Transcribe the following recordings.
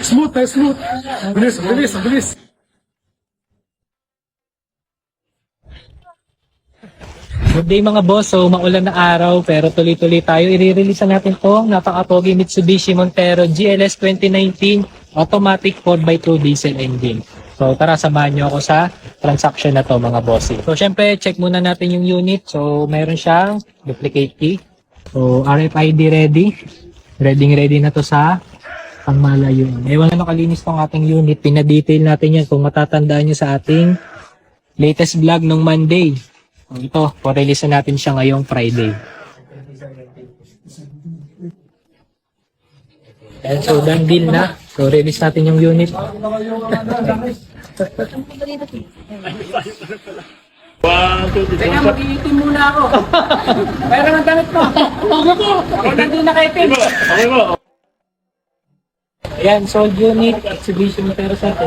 Smooth, smooth. Bilis, bilis, bilis. Good day mga boss, so maulan na araw pero tuloy-tuloy tayo. I-release natin tong napaka-pogi Mitsubishi Montero GLS 2019 automatic 4x2 diesel engine. So tara, samahan nyo ako sa transaction na to mga bossy. So syempre check muna natin yung unit. So mayroon siyang duplicate key. So RFID ready. Ready na to sa pangmalayuan. Ewan na nakalinis tong ating unit. Pinadetail natin yan kung matatandaan nyo sa ating latest vlog nung Monday. So, ito, po-release na natin siya ngayong Friday. And so done deal na. So release natin yung unit. Teka, mag-iitim muna ako. Pero ang damit mo. Ako nandun na kay Tim. Okay mo. Ayan, sold unit, Mitsubishi Montero sa atin.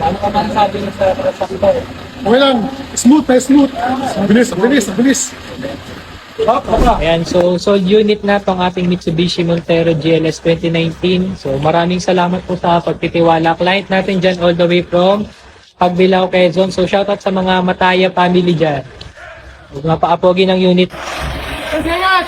Ano ka man sabi niyo sa transaction? Okay lang. Smooth, smooth. Bilis, bilis, bilis. Ayan, so sold unit na tong ating Mitsubishi Montero GLS 2019. So maraming salamat po sa pagtitiwala. Client natin dyan all the way from Pagbilao, Quezon. So shoutout sa mga Mataya family dyan. Huwag mapaapogi ng unit. Ingat!